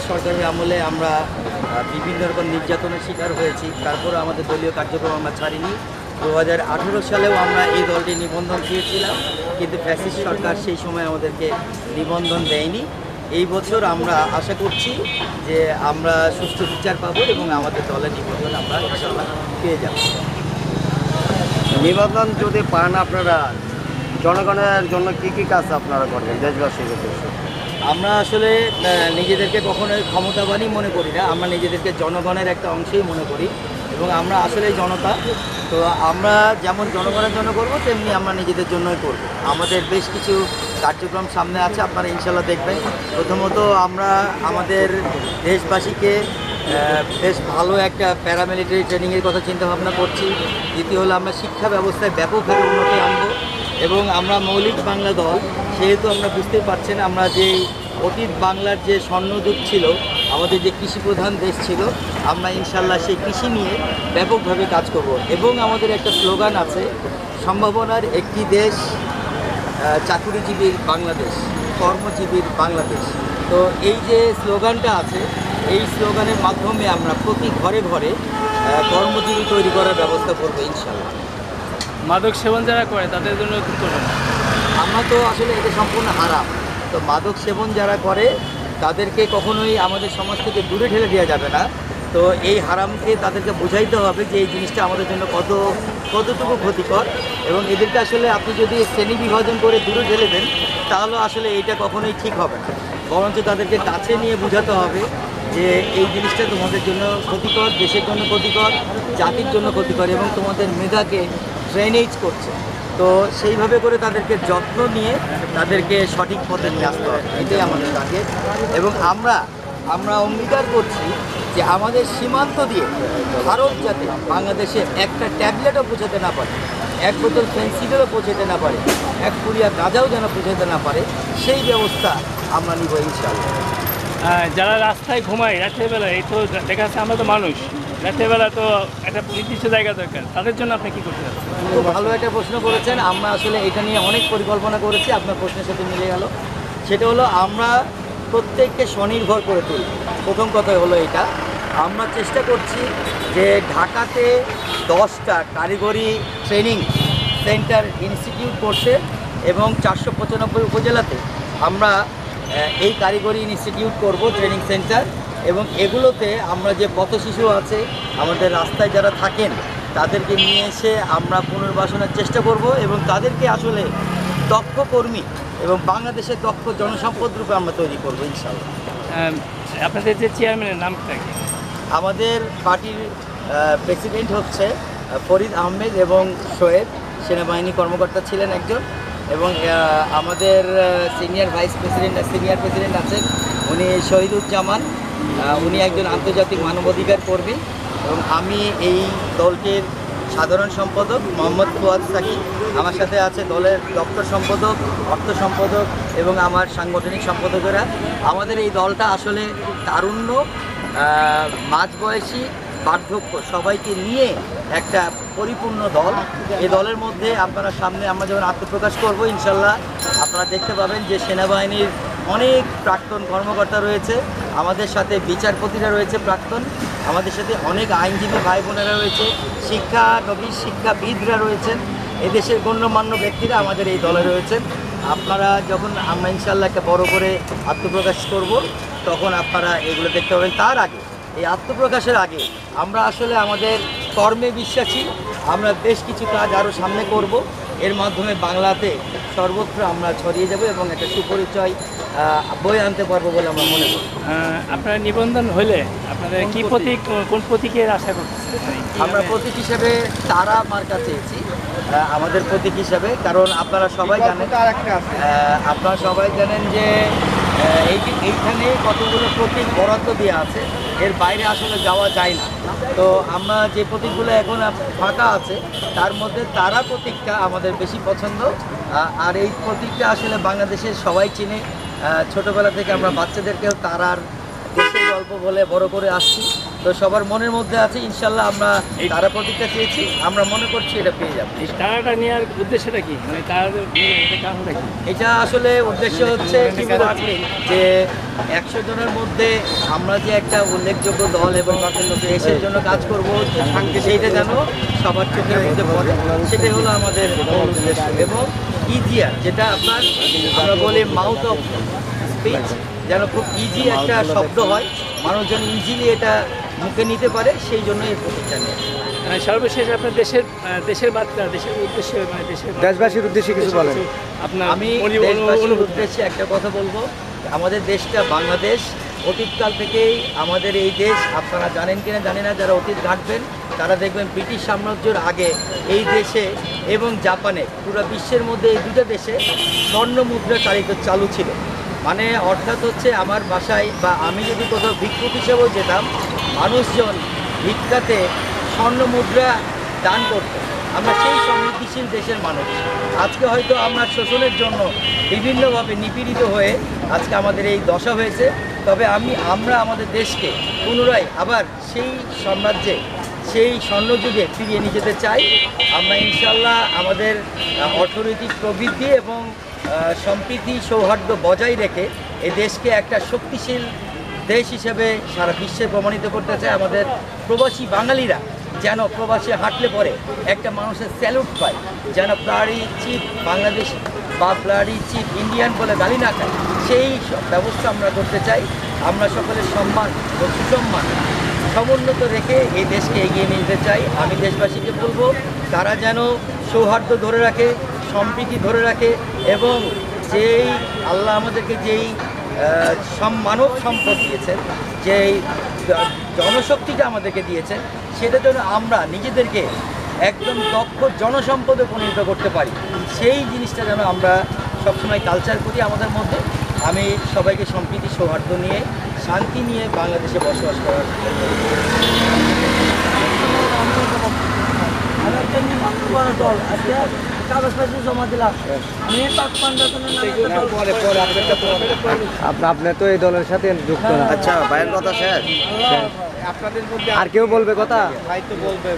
সরকারের আমলে আমরা বিভিন্ন রকম নির্যাতনের শিকার হয়েছি, তারপরে আমাদের দলীয় কার্যক্রম আমরা ছাড়িনি। 2018 সালেও আমরা এই দলটি নিবন্ধন চেয়েছিলাম, কিন্তু ফ্যাসিস্ট সরকার সেই সময় আমাদেরকে নিবন্ধন দেয়নি। এই বছর আমরা আশা করছি যে আমরা সুষ্ঠু বিচার পাবো এবং আমাদের দলের নিবন্ধন আমরা ইনশাআল্লাহ পেয়ে যাব। নিবন্ধন যদি পান আপনারা জনগণের জন্য কী কাজ আপনারা করবেন দেশবাসীর উদ্দেশ্যে? আমরা আসলে নিজেদেরকে কখনোই ক্ষমতাবানই মনে করি না, আমরা নিজেদেরকে জনগণের একটা অংশই মনে করি এবং আমরা আসলেই জনতা। তো আমরা যেমন জনগণের জন্য করব, তেমনি আমরা নিজেদের জন্যই করব। আমাদের বেশ কিছু কার্যক্রম সামনে আছে, আপনারা ইনশাল্লাহ দেখবেন। প্রথমত আমরা আমাদের দেশবাসীকে বেশ ভালো একটা প্যারামিলিটারি ট্রেনিংয়ের কথা চিন্তাভাবনা করছি। দ্বিতীয় হলো আমরা শিক্ষা ব্যবস্থায় ব্যাপকভাবে উন্নতি আনবো এবং আমরা মৌলিক বাংলা দল, সেহেতু আমরা বুঝতেই পারছেন আমরা যে অতীত বাংলার যে স্বর্ণযুগ ছিল, আমাদের যে কৃষি প্রধান দেশ ছিল, আমরা ইনশাল্লাহ সেই কৃষি নিয়ে ব্যাপকভাবে কাজ করব। এবং আমাদের একটা স্লোগান আছে, সম্ভাবনার একটি দেশ, চাকুরিজীবীর বাংলাদেশ, কর্মজীবীর বাংলাদেশ। তো এই যে স্লোগানটা আছে, এই স্লোগানের মাধ্যমে আমরা প্রতি ঘরে ঘরে কর্মজীবী তৈরি করার ব্যবস্থা করবো ইনশাল্লাহ। মাদক সেবন যারা করে তাদের জন্য কী করবেন? আমরা তো আসলে এটা সম্পূর্ণ হারাম। তো মাদক সেবন যারা করে তাদেরকে কখনোই আমাদের সমাজ থেকে দূরে ঠেলে দেওয়া যাবে না। তো এই হারামকে তাদেরকে বোঝাইতে হবে যে এই জিনিসটা আমাদের জন্য কতটুকু ক্ষতিকর, এবং এদেরকে আসলে আপনি যদি শ্রেণী বিভাজন করে দূরে ঠেলে দেন, তাহলে আসলে এইটা কখনোই ঠিক হবে না। বরঞ্চ তাদেরকে কাছে নিয়ে বোঝাতে হবে যে এই জিনিসটা তোমাদের জন্য ক্ষতিকর, দেশের জন্য ক্ষতিকর, জাতির জন্য ক্ষতিকর, এবং তোমাদের মেধাকে ড্রেনেজ করছে। তো সেইভাবে করে তাদেরকে যত্ন নিয়ে তাদেরকে সঠিক পথে নিয়ে আসতে হবে, এটাই আমাদের টার্গেট। এবং আমরা অঙ্গীকার করছি যে আমাদের সীমান্ত দিয়ে ভারত যাতে বাংলাদেশে একটা ট্যাবলেটও পৌঁছাতে না পারে, এক বোতল ফেন্সিডেরও পৌঁছাতে না পারে, এক পুরিয়া গাঁজাও যেন পৌঁছাতে না পারে, সেই ব্যবস্থা আমরা নিব ইনশাআল্লাহ। যারা রাস্তায় ঘুমায় রাতের বেলা, এই তো দেখা যাচ্ছে আমরা তো মানুষ, রাতের বেলা তো একটা নির্দিষ্ট জায়গা দরকার, তাদের জন্য আপনি কী করতে চাচ্ছেন? খুব ভালো একটা প্রশ্ন করেছেন। আমরা আসলে এটা নিয়ে অনেক পরিকল্পনা করেছি, আপনার প্রশ্নের সাথে মিলে গেল। সেটা হলো আমরা প্রত্যেককে স্বনির্ভর করে তুলি। প্রথম কথা হলো এটা, আমরা চেষ্টা করছি যে ঢাকাতে 10টা কারিগরি ট্রেনিং সেন্টার ইনস্টিটিউট করতে এবং 495 উপজেলাতে আমরা এই কারিগরি ইনস্টিটিউট করব, ট্রেনিং সেন্টার। এবং এগুলোতে আমরা যে পথশিশু আছে, আমাদের রাস্তায় যারা থাকেন, তাদেরকে নিয়ে এসে আমরা পুনর্বাসনের চেষ্টা করব এবং তাদেরকে আসলে দক্ষ কর্মী এবং বাংলাদেশের দক্ষ জনসম্পদ রূপে আমরা তৈরি করব ইনশাআল্লাহ। আপনাদের যে চেয়ারম্যানের নামটা কি? আমাদের পার্টির প্রেসিডেন্ট হচ্ছে ফরিদ আহমেদ এবং শোয়েব, সেনাবাহিনী কর্মকর্তা ছিলেন একজন। এবং আমাদের সিনিয়র প্রেসিডেন্ট আছেন, উনি শহীদুজ্জামান, উনি একজন আন্তর্জাতিক মানবাধিকার কর্মী। এবং আমি এই দলটির সাধারণ সম্পাদক মোহাম্মদ ফুয়াদ সাকি। আমার সাথে আছে দলের দপ্তর সম্পাদক, অর্থ সম্পাদক এবং আমার সাংগঠনিক সম্পাদকেরা। আমাদের এই দলটা আসলে তারুণ্য, মাঝবয়সী, বার্ধক্য সবাইকে নিয়ে একটা পরিপূর্ণ দল। এই দলের মধ্যে আপনারা সামনে আমরা যখন আত্মপ্রকাশ করব, ইনশাল্লাহ আপনারা দেখতে পাবেন যে সেনাবাহিনীর অনেক প্রাক্তন কর্মকর্তা রয়েছে, আমাদের সাথে বিচারপতিরা রয়েছে প্রাক্তন, আমাদের সাথে অনেক আইনজীবী ভাই বোনেরা রয়েছে, শিক্ষাবিদরা রয়েছেন, এদেশের গণ্যমান্য ব্যক্তিরা আমাদের এই দলে রয়েছেন। আপনারা যখন আমরা ইনশাল্লাহ একটা বড় করে আত্মপ্রকাশ করব, তখন আপনারা এগুলো দেখতে পাবেন। তার আগে, এই আত্মপ্রকাশের আগে আমরা আসলে আমাদের কর্মে বিশ্বাসী। আমরা বেশ কিছু কাজ আরও সামনে করব, এর মাধ্যমে বাংলাতে সর্বত্র আমরা ছড়িয়ে যাব এবং একটা সুপরিচয় বই আনতে পারবো বলে আমরা মনে করি। আপনার নিবন্ধন হলে আপনাদের কোন প্রতীকের আশা করতেছেন? আমরা প্রতীক হিসাবে তারা মার্কা চেয়েছি আমাদের প্রতীক হিসাবে, কারণ আপনারা সবাই জানেন যে এইখানে কতগুলো প্রতীক বরাদ্দ দেওয়া আছে, এর বাইরে আসলে যাওয়া যায় না। তো আমরা যে প্রতীকগুলো এখন ফাঁকা আছে, তার মধ্যে তারা প্রতীকটা আমাদের বেশি পছন্দ। আর এই প্রতীকটা আসলে বাংলাদেশের সবাই চিনে, ছোটোবেলা থেকে আমরা বাচ্চাদেরকেও তারার দেশের গল্প বলে বড় করে আসছি। তো সবার মনের মধ্যে আছে, ইনশাল্লাহ আমরা তারা প্রতীক্ষা চেয়েছি, আমরা মনে করছি এটা পেয়ে যাবো। এই তারাটা নেওয়ার উদ্দেশ্যটা কি, মানে তাদের এটা কারণটা কি? এটা আসলে উদ্দেশ্য হচ্ছে কি বলবো, যে 100 জনের মধ্যে আমরা যে একটা উল্লেখযোগ্য দল এবং দেশের জন্য কাজ করব, সেইটা যেন সবার চোখের মধ্যে পড়ে, সেটাই হলো আমাদের মূল উদ্দেশ্য। এবং ইজিয়ার, যেটা আপনার আমরা বলি মাউথ অফ স্পিচ, যেন খুব ইজি একটা শব্দ হয়, মানুষ যেন ইজিলি এটা মুখে নিতে পারে, সেই জন্য এই প্রতিষ্ঠান নিয়ে। সর্বশেষ আপনার দেশের বার্তা, দেশের উদ্দেশ্যে, মানে দেশবাসীর উদ্দেশ্যে কিছু বলেন। আপনার আমি অনুভূতি। দেশবাসীর উদ্দেশ্যে একটা কথা বলবো, আমাদের দেশটা বাংলাদেশ, অতীতকাল থেকেই আমাদের এই দেশ, আপনারা জানেন কিনা জানি না, যারা অতীত ঘাঁটবেন তারা দেখবেন ব্রিটিশ সাম্রাজ্যের আগে এই দেশে এবং জাপানে, পুরো বিশ্বের মধ্যে এই দুটো দেশে স্বর্ণ মুদ্রা চালু ছিল। মানে অর্থাৎ হচ্ছে আমার বাসায় বা আমি যদি কোথাও ভিক্ষুক হিসেবেও যেতাম, মানুষজন ভিক্ষাতে স্বর্ণ মুদ্রা দান করতো। আমরা সেই সমৃদ্ধিশীল দেশের মানুষ। আজকে হয়তো আমরা শোষণের জন্য বিভিন্নভাবে নিপীড়িত হয়ে আজকে আমাদের এই দশা হয়েছে। তবে আমরা আমাদের দেশকে পুনরায় আবার সেই সাম্রাজ্যে, সেই স্বর্ণযুগে ফিরিয়ে নিয়ে যেতে চাই। আমরা ইনশাল্লাহ আমাদের অর্থনৈতিক প্রবৃদ্ধি এবং সম্প্রীতি সৌহার্দ্য বজায় রেখে এই দেশকে একটা শক্তিশীল দেশ হিসেবে সারা বিশ্বে প্রমাণিত করতে চাই। আমাদের প্রবাসী বাঙালিরা যেন প্রবাসে হাঁটলে পরে একটা মানুষের স্যালুট পায়, যেন ব্লাডি চিফ বাংলাদেশ বা ব্লাডি চিফ ইন্ডিয়ান বলে গালি না খায়, সেই ব্যবস্থা আমরা করতে চাই। আমরা সকলের সম্মান ও সুসম্মান সমুন্নত রেখে এই দেশকে এগিয়ে নিয়ে যেতে চাই। আমি দেশবাসীকে বলবো, তারা যেন সৌহার্দ্য ধরে রাখে, সম্প্রীতি ধরে রাখে, এবং যেই আল্লাহ আমাদেরকে যেই মানব সম্পদ দিয়েছেন, যেই জনশক্তিটা আমাদেরকে দিয়েছেন, সেটা যেন আমরা নিজেদেরকে একদম দক্ষ জনসম্পদে পরিণত করতে পারি, সেই জিনিসটা যেন আমরা সবসময় কালচার করি আমাদের মধ্যে। আমি সবাইকে সম্প্রীতি সৌহার্দ্য নিয়ে, শান্তি নিয়ে বাংলাদেশে বসবাস করার কাগজপত্র জমা দিলাম। আপনি তো এই দলের সাথে যুক্ত না। আচ্ছা, ভাইয়ের কথা শেষ। আপনাদের মধ্যে আর কেউ বলবে কথা? ভাই তো বলবে।